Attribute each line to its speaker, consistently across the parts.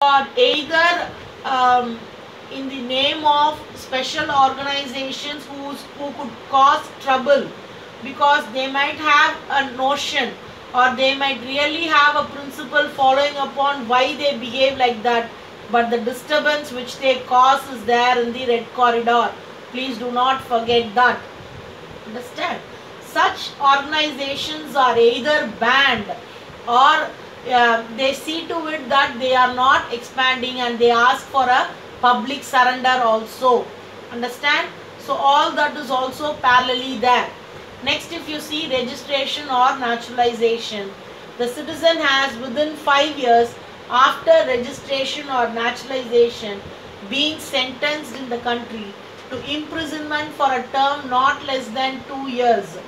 Speaker 1: or either in the name of special organizations who could cause trouble, because they might have a notion or they might really have a principle following upon why they behave like that, but the disturbance which they cause is there in the red corridor. Please do not forget that. Understand? Such organizations are either banned or they see to it that they are not expanding, and they ask for a public surrender also. Understand? So all that is also parallelly there. Next, if you see registration or naturalization, the citizen has within 5 years after registration or naturalization being sentenced in the country to imprisonment for a term not less than 2 years.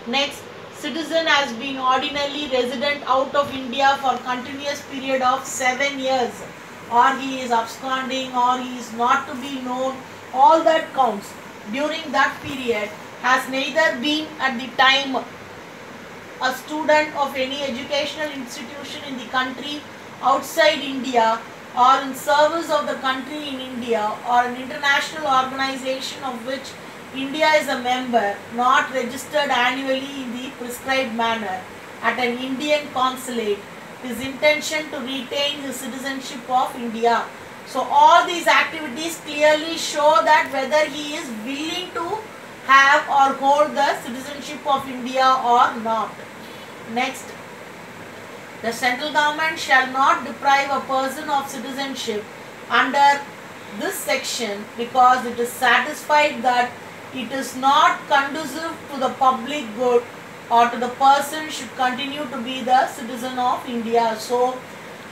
Speaker 1: Next, citizen has been ordinarily resident out of India for continuous period of 7 years, or he is absconding, or he is not to be known, all that counts. During that period has neither been at the time a student of any educational institution in the country outside India, or in service of the country in India, or an international organization of which India is a member, not registered annually in the prescribed manner at an Indian consulate, his intention to retain his citizenship of India. So all these activities clearly show that whether he is willing to have or hold the citizenship of India or not. Next, the central government shall not deprive a person of citizenship under this section because it is satisfied that it is not conducive to the public good or to the person should continue to be the citizen of India. So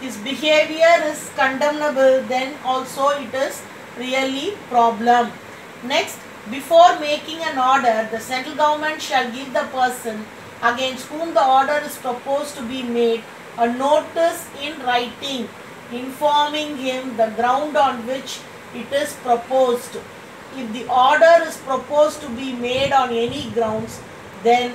Speaker 1: his behavior is condemnable, then also it is really problem. Next, before making an order, the central government shall give the person against whom the order is proposed to be made a notice in writing informing him the ground on which it is proposed. If the order is proposed to be made on any grounds, then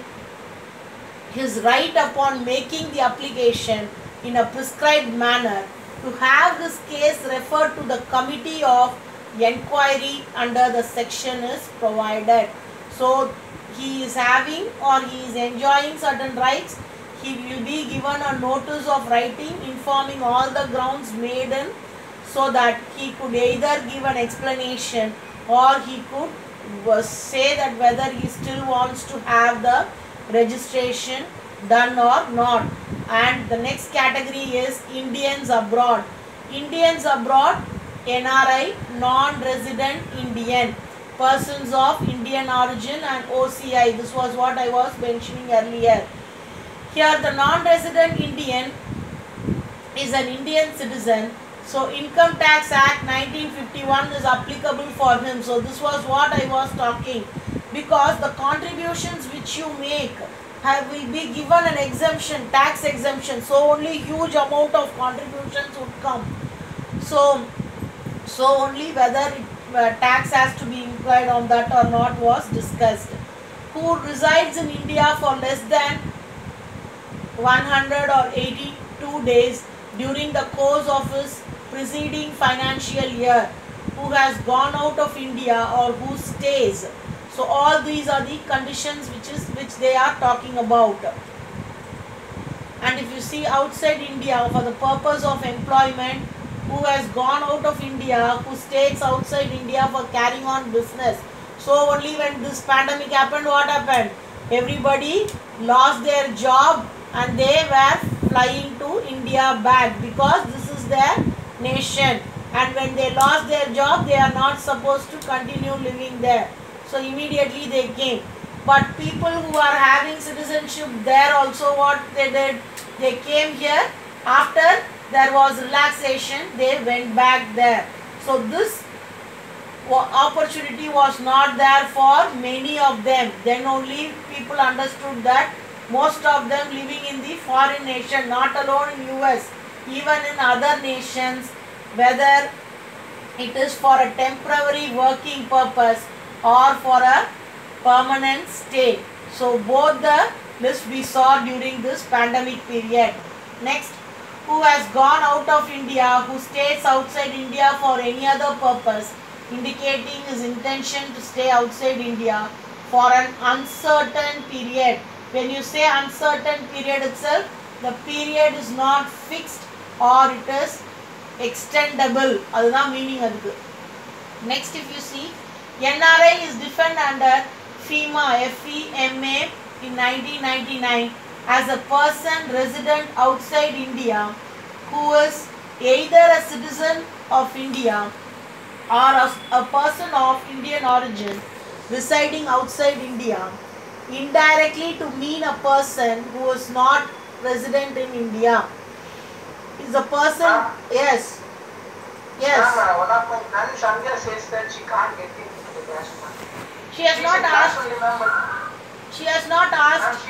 Speaker 1: his right upon making the application in a prescribed manner to have his case referred to the committee of inquiry under the section is provided. So he is having or he is enjoying certain rights, he will be given a notice of writing informing all the grounds made in, so that he could either give an explanation or he could say that whether he still wants to have the registration done or not. And the next category is Indians abroad. Indians abroad, NRI, non-resident Indian, persons of Indian origin, and OCI. This was what I was mentioning earlier. Here the non-resident Indian is an Indian citizen. So Income Tax Act 1951 is applicable for him. So this was what I was talking, because the contributions which you make will be given an exemption, tax exemption. So only huge amount of contributions would come. So only whether tax has to be implied on that or not was discussed. Who resides in India for less than 100 or 82 days during the course of his preceding financial year, who has gone out of India or who stays. So all these are the conditions which they are talking about. And if you see outside India for the purpose of employment, who has gone out of India, who stays outside India for carrying on business. So only when this pandemic happened, what happened? Everybody lost their job and they were flying to India back, because this is their nation, and when they lost their job they are not supposed to continue living there. So immediately they came. But people who are having citizenship there also, what they did, they came here. After there was relaxation, they went back there. So this opportunity was not there for many of them. Then only people understood that most of them living in the foreign nation, not alone in US, even in other nations, whether it is for a temporary working purpose or for a permanent stay. So both the list we saw during this pandemic period. Next, who has gone out of India, who stays outside India for any other purpose, indicating his intention to stay outside India for an uncertain period. When you say uncertain period itself, the period is not fixed or it is extendable. அதுதான் meaning அதுக்கு. Next, if you see, NRI is defined under FEMA, FEMA in 1999 as a person resident outside India who is either a citizen of India or a person of Indian origin residing outside India, indirectly to mean a person who is not resident in India. Is a person, yes. Yes.
Speaker 2: One of my friends Sandhya says that she can't get into the class.
Speaker 1: She has not asked. She has not asked.